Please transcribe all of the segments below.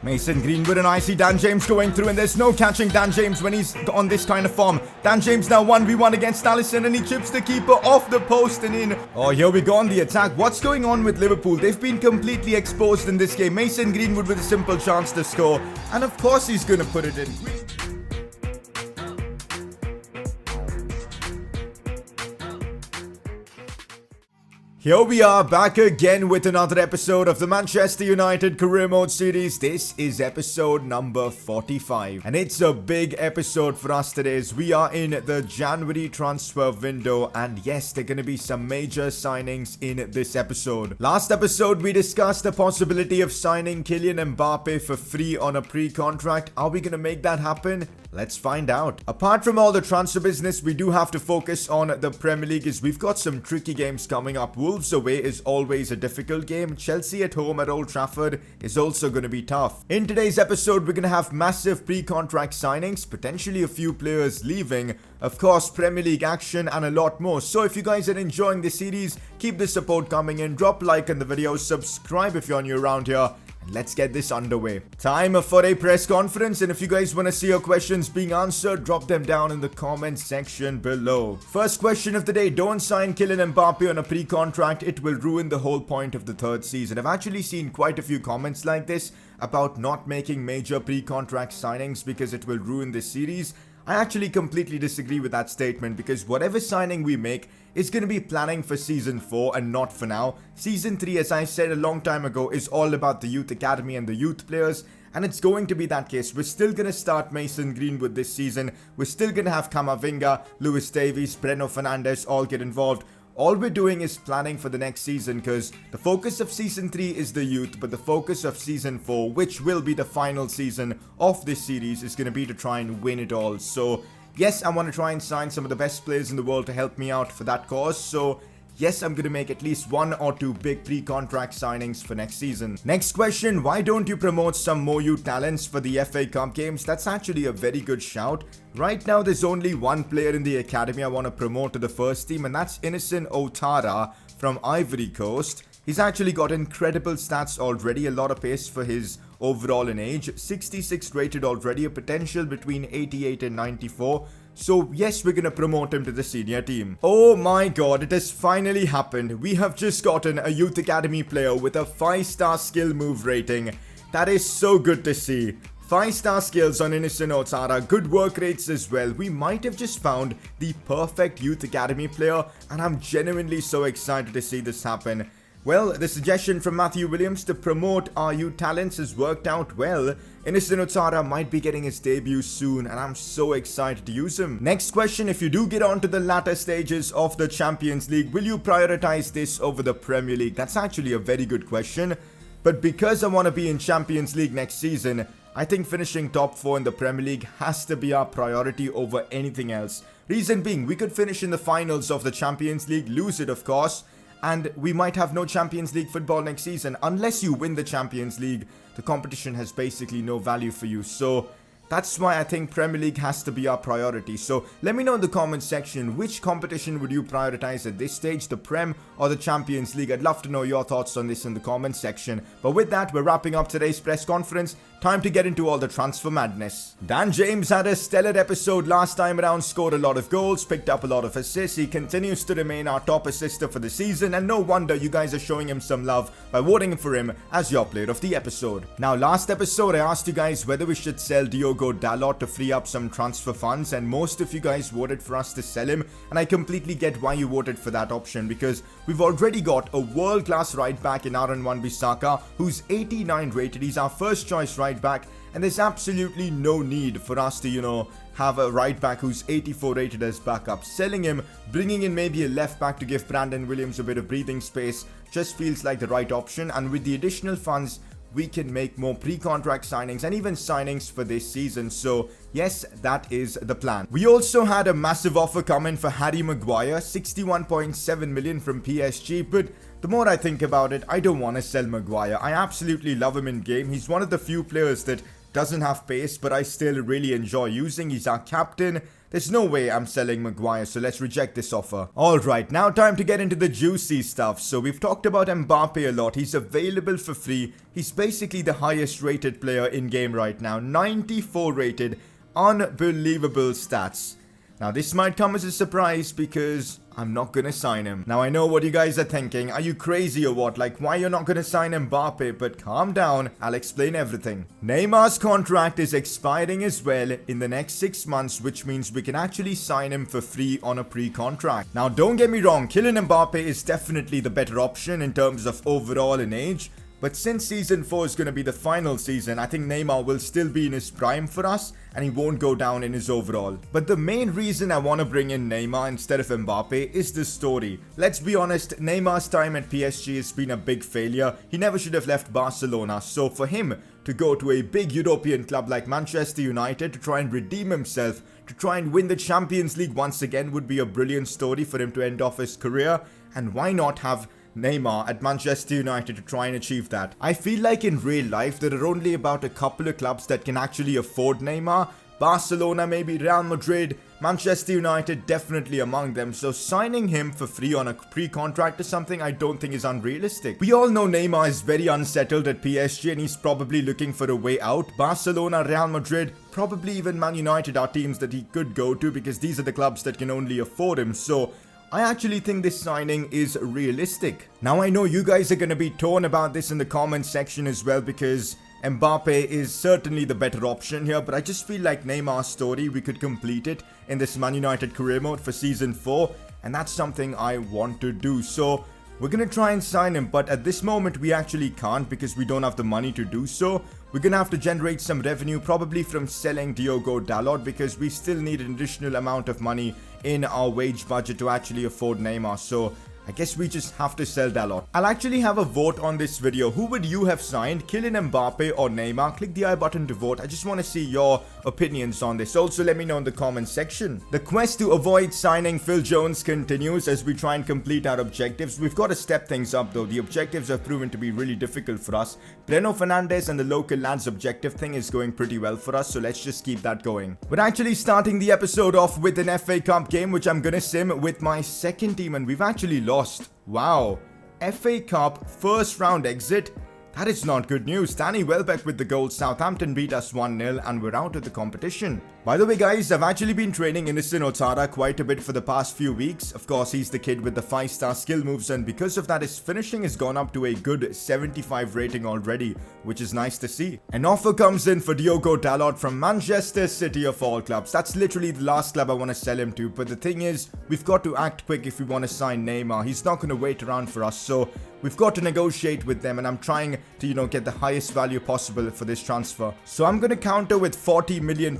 Mason Greenwood and I see Dan James going through, and there's no catching Dan James when he's on this kind of form. Dan James now 1v1 against Alisson, and he chips the keeper off the post and in. Oh, here we go on the attack. What's going on with Liverpool? They've been completely exposed in this game. Mason Greenwood with a simple chance to score, and of course he's going to put it in. Here we are back again with another episode of the Manchester United Career Mode series. This is episode number 45. And it's a big episode for us today as we are in the January transfer window. And yes, there are going to be some major signings in this episode. Last episode, we discussed the possibility of signing Kylian Mbappe for free on a pre-contract. Are we going to make that happen? Let's find out. Apart from all the transfer business, we do have to focus on the Premier League as we've got some tricky games coming up. Wolves away is always a difficult game. Chelsea at home at Old Trafford is also going to be tough. In today's episode, we're going to have massive pre-contract signings, potentially a few players leaving, of course, Premier League action and a lot more. So if you guys are enjoying this series, keep the support coming in. Drop a like on the video, subscribe if you're new around here. Let's get this underway. Time for a press conference, and if you guys want to see your questions being answered, drop them down in the comment section below. First question of the day: don't sign Kylian Mbappe on a pre-contract. It will ruin the whole point of the third season. I've actually seen quite a few comments like this about not making major pre-contract signings because it will ruin this series. I actually completely disagree with that statement because whatever signing we make is going to be planning for Season 4 and not for now. Season 3, as I said a long time ago, is all about the youth academy and the youth players, and it's going to be that case. We're still going to start Mason Greenwood this season. We're still going to have Camavinga, Lewis Davies, Bruno Fernandes all get involved. All we're doing is planning for the next season because the focus of Season 3 is the youth, but the focus of Season 4, which will be the final season of this series, is going to be to try and win it all. So, yes, I want to try and sign some of the best players in the world to help me out for that cause. So, yes, I'm going to make at least 1 or 2 big pre-contract signings for next season. Next question: why don't you promote some more youth talents for the FA Cup games? That's actually a very good shout. Right now, there's only one player in the academy I want to promote to the first team, and that's Innocent Ouattara from Ivory Coast. He's actually got incredible stats already, a lot of pace for his overall in age, 66 rated already, a potential between 88 and 94. So yes, we're gonna promote him to the senior team. Oh my god, it has finally happened. We have just gotten a youth academy player with a 5-star skill move rating. That is so good to see. 5-star skills on Innocent Ouattara, good work rates as well. We might have just found the perfect youth academy player, and I'm genuinely so excited to see this happen. Well, the suggestion from Matthew Williams to promote our youth talents has worked out well. Innocent Ouattara might be getting his debut soon, and I'm so excited to use him. Next question: if you do get onto the latter stages of the Champions League, will you prioritize this over the Premier League? That's actually a very good question. But because I want to be in Champions League next season, I think finishing top 4 in the Premier League has to be our priority over anything else. Reason being, we could finish in the finals of the Champions League, lose it of course, and we might have no Champions League football next season. Unless you win the Champions League, the competition has basically no value for you. So that's why I think Premier League has to be our priority. So let me know in the comment section, which competition would you prioritize at this stage, the Prem or the Champions League? I'd love to know your thoughts on this in the comment section. But with that, we're wrapping up today's press conference. Time to get into all the transfer madness. Dan James had a stellar episode last time around, scored a lot of goals, picked up a lot of assists. He continues to remain our top assister for the season, and no wonder you guys are showing him some love by voting for him as your player of the episode. Now, last episode I asked you guys whether we should sell Diogo Dalot to free up some transfer funds, and most of you guys voted for us to sell him, and I completely get why you voted for that option because we've already got a world-class right back in Aaron Wan-Bissaka who's 89 rated. He's our first choice right back, and there's absolutely no need for us to, have a right back who's 84 rated as backup. Selling him, bringing in maybe a left back to give Brandon Williams a bit of breathing space just feels like the right option, and with the additional funds we can make more pre-contract signings and even signings for this season. So yes, that is the plan. We also had a massive offer come in for Harry Maguire, 61.7 million from PSG, but the more I think about it, I don't want to sell Maguire. I absolutely love him in game. He's one of the few players that doesn't have pace, but I still really enjoy using. He's our captain. There's no way I'm selling Maguire, so let's reject this offer. Alright, now time to get into the juicy stuff. So we've talked about Mbappe a lot. He's available for free. He's basically the highest rated player in game right now. 94 rated. Unbelievable stats. Now this might come as a surprise because I'm not gonna sign him. Now I know what you guys are thinking. Are you crazy or what? Like, why you're not gonna sign Mbappe? But calm down, I'll explain everything. Neymar's contract is expiring as well in the next 6 months, which means we can actually sign him for free on a pre-contract. Now don't get me wrong, Kylian Mbappe is definitely the better option in terms of overall in age. But since Season 4 is going to be the final season, I think Neymar will still be in his prime for us and he won't go down in his overall. But the main reason I want to bring in Neymar instead of Mbappe is the story. Let's be honest, Neymar's time at PSG has been a big failure. He never should have left Barcelona. So for him to go to a big European club like Manchester United to try and redeem himself, to try and win the Champions League once again would be a brilliant story for him to end off his career. And why not have Neymar at Manchester United to try and achieve that? I feel like in real life there are only about a couple of clubs that can actually afford Neymar. Barcelona, maybe Real Madrid, Manchester United definitely among them. So signing him for free on a pre-contract is something I don't think is unrealistic. We all know Neymar is very unsettled at PSG and he's probably looking for a way out. Barcelona, Real Madrid, probably even Man United are teams that he could go to because these are the clubs that can only afford him. So I actually think this signing is realistic. Now I know you guys are going to be torn about this in the comment section as well because Mbappe is certainly the better option here, but I just feel like Neymar's story, we could complete it in this Man United career mode for Season 4, and that's something I want to do. So we're going to try and sign him, but at this moment we actually can't because we don't have the money to do so. We're going to have to generate some revenue, probably from selling Diogo Dalot, because we still need an additional amount of money in our wage budget to actually afford Neymar. So I guess we just have to sell Dalot. I'll actually have a vote on this video. Who would you have signed? Kylian Mbappe or Neymar? Click the I button to vote. I just want to see your opinions on this. Also, let me know in the comment section. The quest to avoid signing Phil Jones continues as we try and complete our objectives. We've got to step things up though. The objectives have proven to be really difficult for us. Bruno Fernandes and the local lads objective thing is going pretty well for us, so let's just keep that going. We're actually starting the episode off with an FA Cup game, which I'm gonna sim with my second team, and we've actually lost. Wow. FA Cup first round exit. That is not good news. Danny Welbeck with the goal. Southampton beat us 1-0 and we're out of the competition. By the way guys, I've actually been training Innocent Otara quite a bit for the past few weeks. Of course, he's the kid with the 5-star skill moves, and because of that his finishing has gone up to a good 75 rating already, which is nice to see. An offer comes in for Diogo Dalot from Manchester City of all clubs. That's literally the last club I want to sell him to, but the thing is, we've got to act quick if we want to sign Neymar. He's not going to wait around for us, so we've got to negotiate with them, and I'm trying to, get the highest value possible for this transfer. So I'm going to counter with £40 million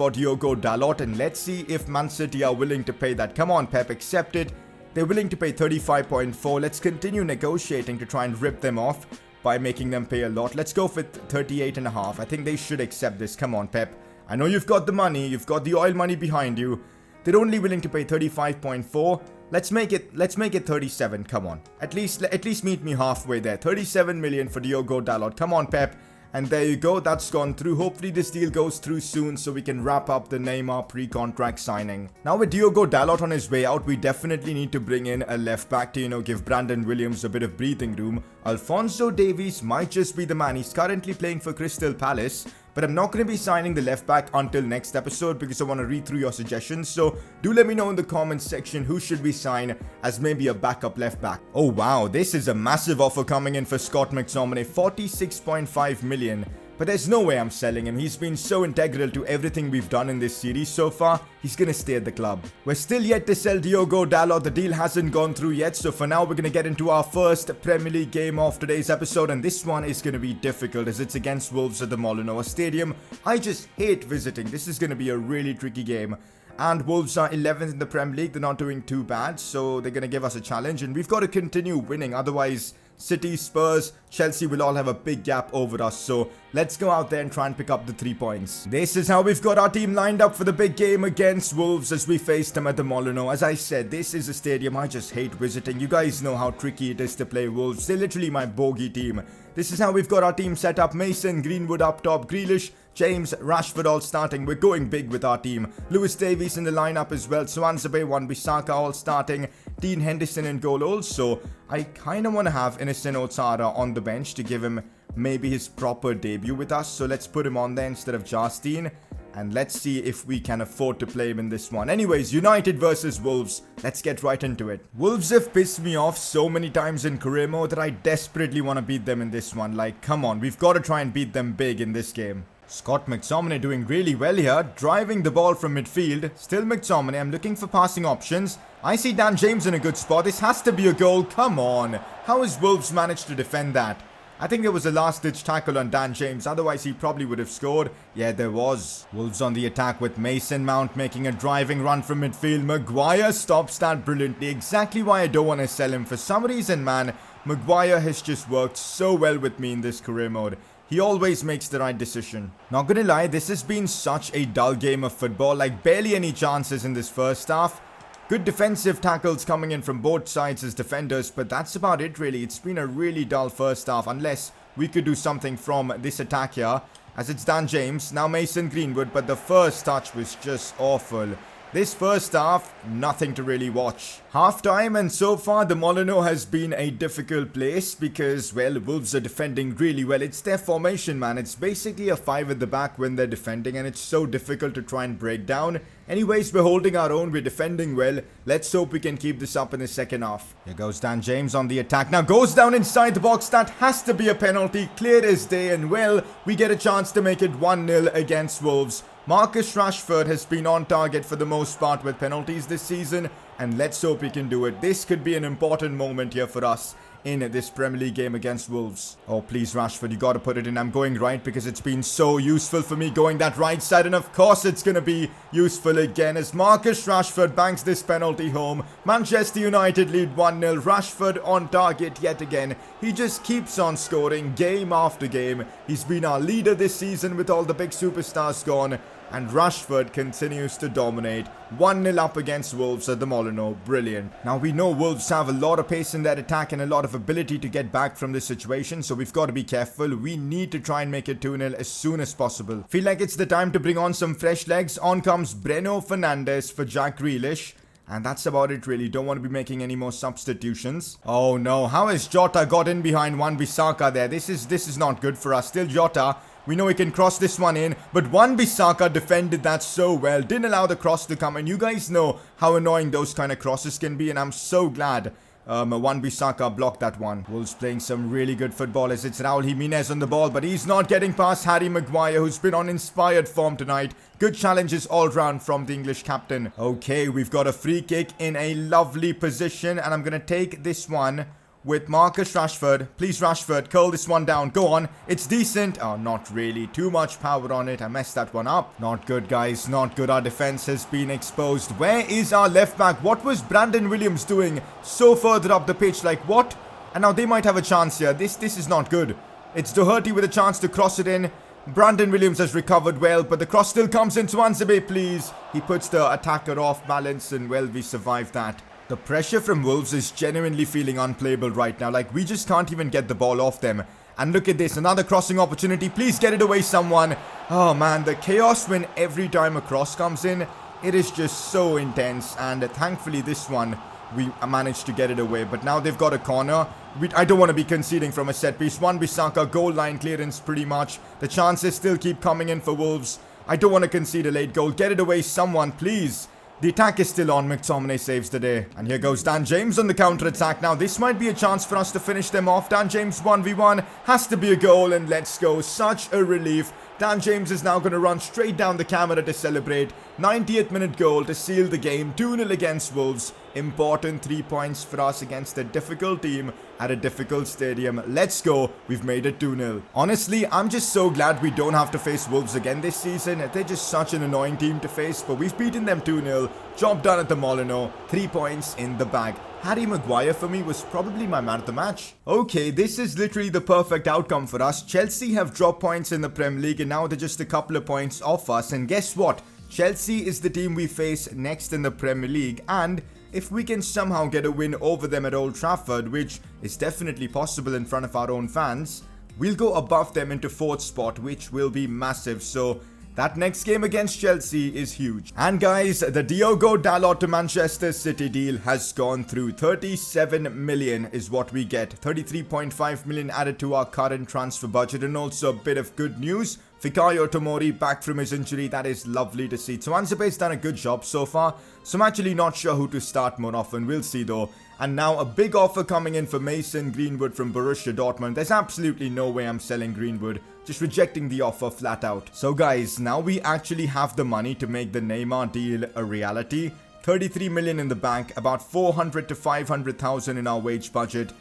for Diogo Dalot, and let's see if Man City are willing to pay that. Come on, Pep, accept it. They're willing to pay 35.4. Let's continue negotiating to try and rip them off by making them pay a lot. Let's go for 38.5. I think they should accept this. Come on, Pep. I know you've got the money. You've got the oil money behind you. They're only willing to pay 35.4. Let's make it 37. Come on. At least meet me halfway there. 37 million for Diogo Dalot. Come on, Pep. And there you go, that's gone through. Hopefully this deal goes through soon so we can wrap up the Neymar pre-contract signing. Now with Diogo Dalot on his way out, we definitely need to bring in a left back to, give Brandon Williams a bit of breathing room. Alphonso Davies might just be the man. He's currently playing for Crystal Palace. But I'm not going to be signing the left back until next episode because I want to read through your suggestions. So do let me know in the comments section who should we sign as maybe a backup left back. Oh wow, this is a massive offer coming in for Scott McTominay, 46.5 million. But there's no way I'm selling him. He's been so integral to everything we've done in this series so far. He's going to stay at the club. We're still yet to sell Diogo Dalot. The deal hasn't gone through yet. So for now, we're going to get into our first Premier League game of today's episode. And this one is going to be difficult as it's against Wolves at the Molineux Stadium. I just hate visiting. This is going to be a really tricky game. And Wolves are 11th in the Premier League. They're not doing too bad. So they're going to give us a challenge. And we've got to continue winning. Otherwise, City, Spurs, Chelsea will all have a big gap over us. So Let's go out there and try and pick up the 3 points. This is how we've got our team lined up for the big game against Wolves as we face them at the Molyneux. As I said, this is a stadium I just hate visiting. You guys know how tricky it is to play Wolves. They're literally my bogey team. This is how we've got our team set up. Mason, Greenwood up top, Grealish, James, Rashford all starting. We're going big with our team. Lewis Davies in the lineup as well. Swansea, Wan-Bissaka all starting. Dean Henderson in goal also. I kind of want to have Innocent Otsara on the bench to give him maybe his proper debut with us. So let's put him on there instead of Justin. And let's see if we can afford to play him in this one. Anyways, United versus Wolves. Let's get right into it. Wolves have pissed me off so many times in career mode that I desperately want to beat them in this one. Like, come on. We've got to try and beat them big in this game. Scott McTominay doing really well here. Driving the ball from midfield. Still McTominay. I'm looking for passing options. I see Dan James in a good spot. This has to be a goal. Come on. How has Wolves managed to defend that? I think there was a last-ditch tackle on Dan James. Otherwise, he probably would have scored. Yeah, there was. Wolves on the attack with Mason Mount making a driving run from midfield. Maguire stops that brilliantly. Exactly why I don't want to sell him. For some reason, man, Maguire has just worked so well with me in this career mode. He always makes the right decision. Not gonna lie, this has been such a dull game of football. Like, barely any chances in this first half. Good defensive tackles coming in from both sides as defenders, but that's about it really. It's been a really dull first half unless we could do something from this attack here. As it's Dan James, now Mason Greenwood, but the first touch was just awful. This first half, nothing to really watch. Half time, and so far the Molyneux has been a difficult place because, well, Wolves are defending really well. It's their formation, man. It's basically a 5 at the back when they're defending, and it's so difficult to try and break down. Anyways, we're holding our own. We're defending well. Let's hope we can keep this up in the second half. Here goes Dan James on the attack. Now goes down inside the box. That has to be a penalty. Clear as day, and well, we get a chance to make it 1-0 against Wolves. Marcus Rashford has been on target for the most part with penalties this season, and let's hope he can do it. This could be an important moment here for us in this Premier League game against Wolves. Oh, please, Rashford, you got to put it in. I'm going right because it's been so useful for me going that right side, and of course it's going to be useful again as Marcus Rashford banks this penalty home. Manchester United lead 1-0. Rashford on target yet again. He just keeps on scoring game after game. He's been our leader this season with all the big superstars gone. And Rashford continues to dominate. 1-0 up against Wolves at the Molyneux. Brilliant. Now we know Wolves have a lot of pace in their attack and a lot of ability to get back from this situation. So we've got to be careful. We need to try and make it 2-0 as soon as possible. Feel like it's the time to bring on some fresh legs. On comes Breno Fernandes for Jack Grealish. And that's about it really. Don't want to be making any more substitutions. Oh no. How has Jota got in behind Wan-Bissaka there? This is not good for us. Still Jota. We know he can cross this one in, but Wan-Bissaka defended that so well. Didn't allow the cross to come, and you guys know how annoying those kind of crosses can be, and I'm so glad Wan-Bissaka blocked that one. Wolves playing some really good football as it's Raul Jimenez on the ball, but he's not getting past Harry Maguire, who's been on inspired form tonight. Good challenges all round from the English captain. Okay, we've got a free kick in a lovely position, and I'm going to take this one with Marcus Rashford. Please, Rashford, curl this one down. Go on. It's decent. Oh, not really. Too much power on it. I messed that one up. Not good, guys. Not good. Our defense has been exposed. Where is our left back? What was Brandon Williams doing so further up the pitch? Like, what? And now they might have a chance here. This is not good. It's Doherty with a chance to cross it in. Brandon Williams has recovered well, but the cross still comes in. Swansea, please. He puts the attacker off balance, and well, we survived that. The pressure from Wolves is genuinely feeling unplayable right now. Like, we just can't even get the ball off them. And look at this, another crossing opportunity. Please get it away, someone. Oh man, the chaos when every time a cross comes in, it is just so intense. And thankfully this one, we managed to get it away. But now they've got a corner. I don't want to be conceding from a set piece. Wan-Bissaka goal line clearance pretty much. The chances still keep coming in for Wolves. I don't want to concede a late goal. Get it away, someone, please. The attack is still on. McTominay saves the day. And here goes Dan James on the counter-attack. Now, this might be a chance for us to finish them off. Dan James 1v1. Has to be a goal, and let's go. Such a relief. Dan James is now going to run straight down the camera to celebrate. 90th minute goal to seal the game. 2-0 against Wolves. important 3 points for us against a difficult team at a difficult stadium. Let's go. We've made it 2-0. Honestly, I'm just so glad we don't have to face Wolves again this season. They're just such an annoying team to face, but we've beaten them 2-0. Job done at the Molyneux. 3 points in the bag. Harry Maguire for me was probably my man of the match. Okay, this is literally the perfect outcome for us. Chelsea have dropped points in the Premier League and now they're just a couple of points off us. And guess what? Chelsea is the team we face next in the Premier League, and if we can somehow get a win over them at Old Trafford, which is definitely possible in front of our own fans, we'll go above them into 4th spot, which will be massive. So that next game against Chelsea is huge. And guys, the Diogo Dalot to Manchester City deal has gone through. 37 million is what we get. 33.5 million added to our current transfer budget. And also a bit of good news. Fikayo Tomori back from his injury. That is lovely to see. Tuanzebe's done a good job so far. So I'm actually not sure who to start more often. We'll see though. And now a big offer coming in for Mason Greenwood from Borussia Dortmund. There's absolutely no way I'm selling Greenwood. Just rejecting the offer flat out. So guys, now we actually have the money to make the Neymar deal a reality. 33 million in the bank. About 400 to 500,000 in our wage budget.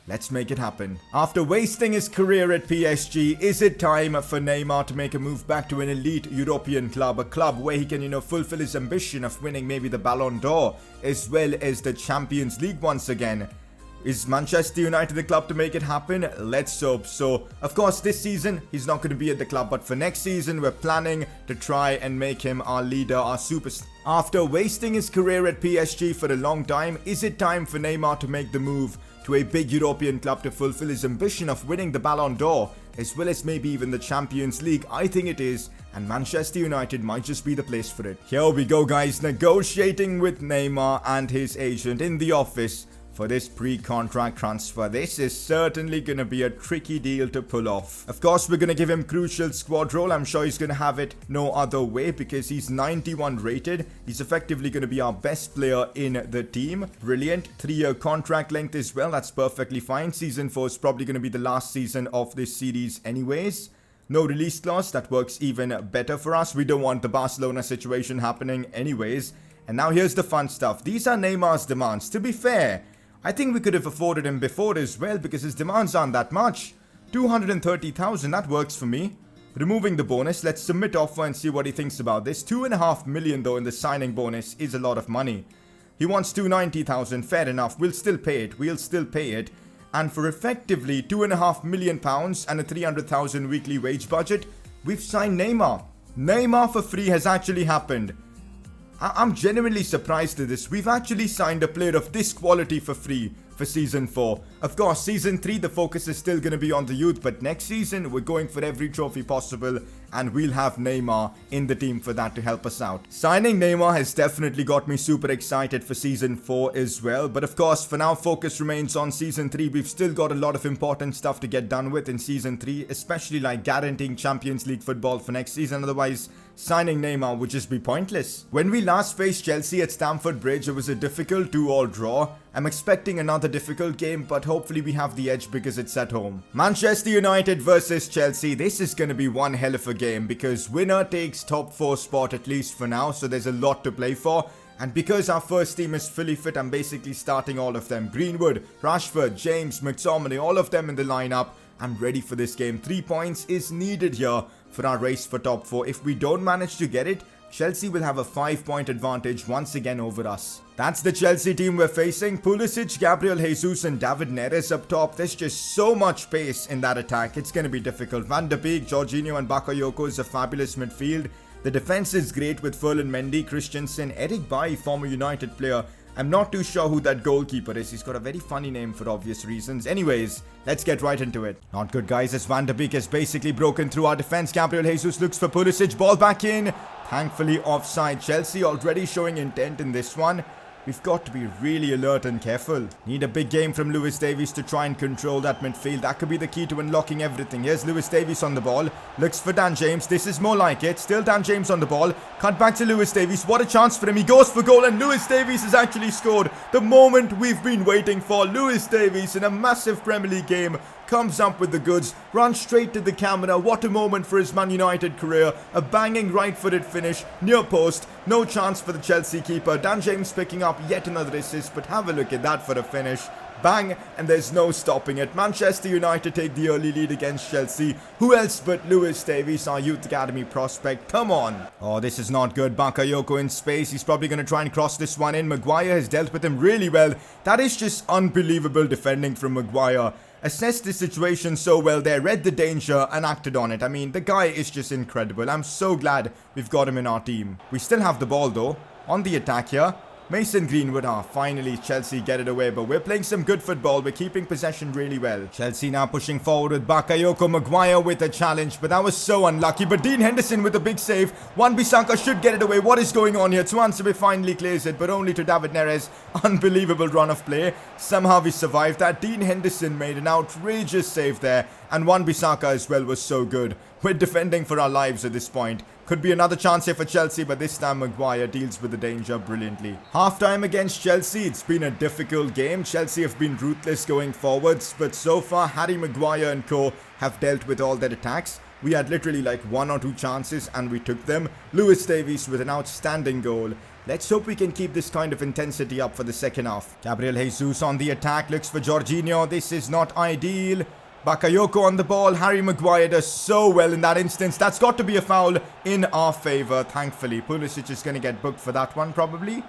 Let's make it happen. After wasting his career at PSG, is it time for Neymar to make a move back to an elite European club? A club where he can, fulfill his ambition of winning maybe the Ballon d'Or as well as the Champions League once again. Is Manchester United the club to make it happen? Let's hope so. Of course, this season, he's not going to be at the club. But for next season, we're planning to try and make him our leader, our superstar. After wasting his career at PSG for a long time, is it time for Neymar to make the move to a big European club to fulfill his ambition of winning the Ballon d'Or, as well as maybe even the Champions League? I think it is, and Manchester United might just be the place for it. Here we go, guys, negotiating with Neymar and his agent in the office for this pre-contract transfer. This is certainly going to be a tricky deal to pull off. Of course, we're going to give him crucial squad role. I'm sure he's going to have it no other way because he's 91 rated. He's effectively going to be our best player in the team. Brilliant. 3-year contract length as well. That's perfectly fine. Season 4 is probably going to be the last season of this series anyways. No release clause. That works even better for us. We don't want the Barcelona situation happening anyways. And now here's the fun stuff. These are Neymar's demands. To be fair, I think we could have afforded him before as well because his demands aren't that much. 230,000, that works for me. Removing the bonus, let's submit offer and see what he thinks about this. 2.5 million though in the signing bonus is a lot of money. He wants 290,000, fair enough. We'll still pay it. And for effectively 2.5 million pounds and a 300,000 weekly wage budget, we've signed Neymar. Neymar for free has actually happened. I'm genuinely surprised at this. We've actually signed a player of this quality for free for Season 4. Of course, Season 3, the focus is still going to be on the youth. But next season, we're going for every trophy possible. And we'll have Neymar in the team for that to help us out. Signing Neymar has definitely got me super excited for Season 4 as well. But of course, for now, focus remains on Season 3. We've still got a lot of important stuff to get done with in Season 3. Especially like guaranteeing Champions League football for next season. Otherwise, signing Neymar would just be pointless. When we last faced Chelsea at Stamford Bridge, it was a difficult 2-all draw. I'm expecting another difficult game, but hopefully we have the edge because it's at home. Manchester United versus Chelsea. This is going to be one hell of a game because winner takes top 4 spot at least for now. So there's a lot to play for. And because our first team is fully fit, I'm basically starting all of them. Greenwood, Rashford, James, McTominay, all of them in the lineup. I'm ready for this game. 3 points is needed here for our race for top 4. If we don't manage to get it, Chelsea will have a 5-point advantage once again over us. That's the Chelsea team we're facing. Pulisic, Gabriel Jesus and David Neres up top. There's just so much pace in that attack. It's going to be difficult. Van de Beek, Jorginho and Bakayoko is a fabulous midfield. The defense is great with Ferland Mendy, Christensen, Eric Bailly, former United player. I'm not too sure who that goalkeeper is. He's got a very funny name for obvious reasons. Anyways, let's get right into it. Not good, guys, as Van de Beek has basically broken through our defense. Gabriel Jesus looks for Pulisic. Ball back in. Thankfully offside. Chelsea already showing intent in this one. We've got to be really alert and careful. Need a big game from Lewis Davies to try and control that midfield. That could be the key to unlocking everything. Here's Lewis Davies on the ball. Looks for Dan James. This is more like it. Still Dan James on the ball. Cut back to Lewis Davies. What a chance for him. He goes for goal and Lewis Davies has actually scored. The moment we've been waiting for. Lewis Davies in a massive Premier League game comes up with the goods, runs straight to the camera. What a moment for his Man United career. A banging right-footed finish, near post. No chance for the Chelsea keeper. Dan James picking up yet another assist, but have a look at that for a finish. Bang, and there's no stopping it. Manchester United take the early lead against Chelsea. Who else but Lewis Davies, our youth academy prospect? Come on. Oh, this is not good. Bakayoko in space. He's probably going to try and cross this one in. Maguire has dealt with him really well. That is just unbelievable defending from Maguire. Assessed the situation so well there, read the danger and acted on it. I mean, the guy is just incredible. I'm so glad we've got him in our team. We still have the ball though. On the attack here. Mason Greenwood, finally Chelsea get it away, but we're playing some good football. We're keeping possession really well. Chelsea now pushing forward with Bakayoko. Maguire with a challenge, but that was so unlucky. But Dean Henderson with a big save. Wan-Bissaka should get it away. What is going on here? Tuanzebe finally clears it, but only to David Neres. Unbelievable run of play. Somehow we survived that. Dean Henderson made an outrageous save there, and Wan-Bissaka as well was so good. We're defending for our lives at this point. Could be another chance here for Chelsea, but this time Maguire deals with the danger brilliantly. Half-time against Chelsea. It's been a difficult game. Chelsea have been ruthless going forwards, but so far Harry Maguire and co have dealt with all their attacks. We had literally like 1 or 2 chances and we took them. Lewis Davies with an outstanding goal. Let's hope we can keep this kind of intensity up for the second half. Gabriel Jesus on the attack, looks for Jorginho. This is not ideal. Bakayoko on the ball. Harry Maguire does so well in that instance. That's got to be a foul in our favour, thankfully. Pulisic is going to get booked for that one, probably.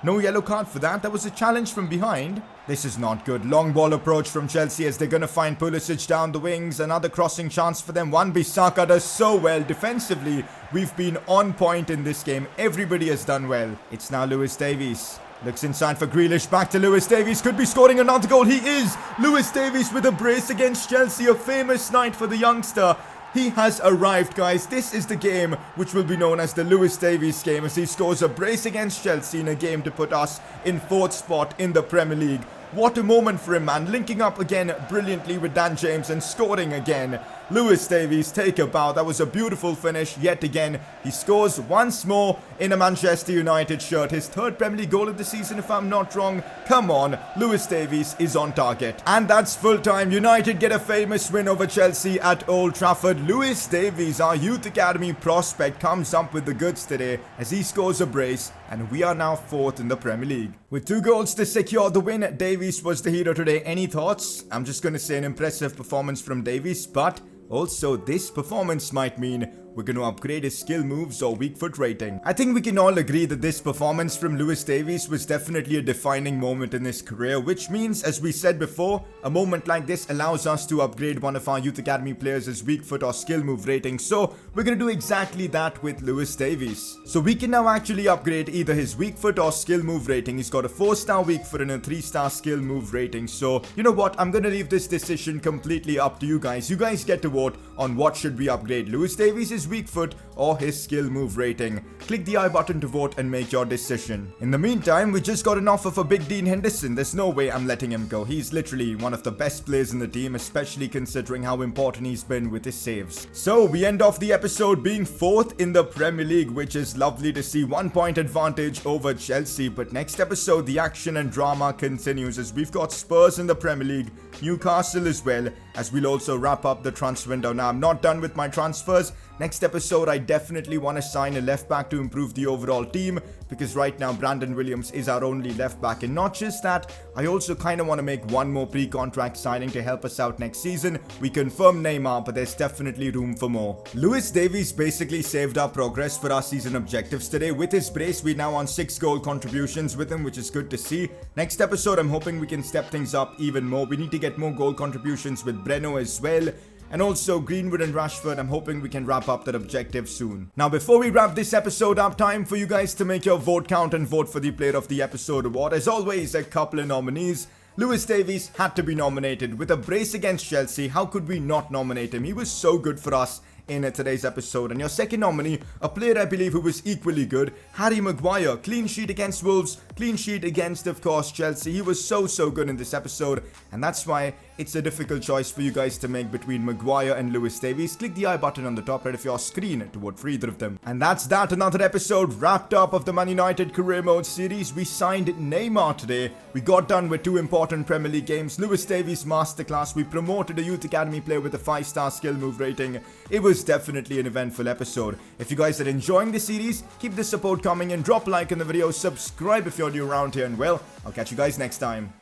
No yellow card for that. That was a challenge from behind. This is not good. Long ball approach from Chelsea as they're going to find Pulisic down the wings. Another crossing chance for them. Wan-Bissaka does so well. Defensively, we've been on point in this game. Everybody has done well. It's now Lewis Davies. Looks inside for Grealish, back to Lewis Davies, could be scoring another goal, he is! Lewis Davies with a brace against Chelsea, a famous night for the youngster. He has arrived, guys. This is the game which will be known as the Lewis Davies game, as he scores a brace against Chelsea in a game to put us in 4th spot in the Premier League. What a moment for him, man. Linking up again brilliantly with Dan James and scoring again. Lewis Davies, take a bow. That was a beautiful finish yet again. He scores once more in a Manchester United shirt. His 3rd Premier League goal of the season, if I'm not wrong. Come on, Lewis Davies is on target. And that's full time. United get a famous win over Chelsea at Old Trafford. Lewis Davies, our youth academy prospect, comes up with the goods today as he scores a brace. And we are now 4th in the Premier League. With 2 goals to secure the win, Davies was the hero today. Any thoughts? I'm just going to say an impressive performance from Davies, but also this performance might mean we're going to upgrade his skill moves or weak foot rating. I think we can all agree that this performance from Lewis Davies was definitely a defining moment in his career, which means, as we said before, a moment like this allows us to upgrade one of our youth academy players' weak foot or skill move rating. So we're going to do exactly that with Lewis Davies. So we can now actually upgrade either his weak foot or skill move rating. He's got a 4-star weak foot and a 3-star skill move rating. So you know what, I'm going to leave this decision completely up to you guys. You guys get to vote on what should we upgrade, Lewis Davies' weak foot or his skill move rating. Click the I button to vote and make your decision. In the meantime, we just got an offer for Big Dean Henderson. There's no way I'm letting him go. He's literally one of the best players in the team, especially considering how important he's been with his saves. So we end off the episode being 4th in the Premier League, which is lovely to see. 1 point advantage over Chelsea. But next episode, the action and drama continues as we've got Spurs in the Premier League, Newcastle as well, as we'll also wrap up the transfer window. Now, I'm not done with my transfers. Next episode, I definitely want to sign a left back to improve the overall team, because right now Brandon Williams is our only left back. And not just that, I also kind of want to make one more pre-contract signing to help us out next season. We confirmed Neymar, but there's definitely room for more. Lewis Davies basically saved our progress for our season objectives today. With his brace, we're now on 6 goal contributions with him, which is good to see. Next episode, I'm hoping we can step things up even more. We need to get more goal contributions with Breno as well. And also Greenwood and Rashford. I'm hoping we can wrap up that objective soon. Now, before we wrap this episode up, time for you guys to make your vote count and vote for the Player of the Episode award. As always, a couple of nominees. Lewis Davies had to be nominated. With a brace against Chelsea, how could we not nominate him? He was so good for us in today's episode. And your second nominee, a player I believe who was equally good, Harry Maguire. Clean sheet against Wolves, clean sheet against, of course, Chelsea. He was so good in this episode, and that's why it's a difficult choice for you guys to make between Maguire and Lewis Davies. Click the I button on the top right of your screen to vote for either of them. And that's that. Another episode wrapped up of the Man United Career Mode series. We signed Neymar today. We got done with 2 important Premier League games. Lewis Davies Masterclass. We promoted a Youth Academy player with a 5-star skill move rating. It was definitely an eventful episode. If you guys are enjoying the series, keep the support coming and drop a like in the video. Subscribe if you're new around here, and well, I'll catch you guys next time.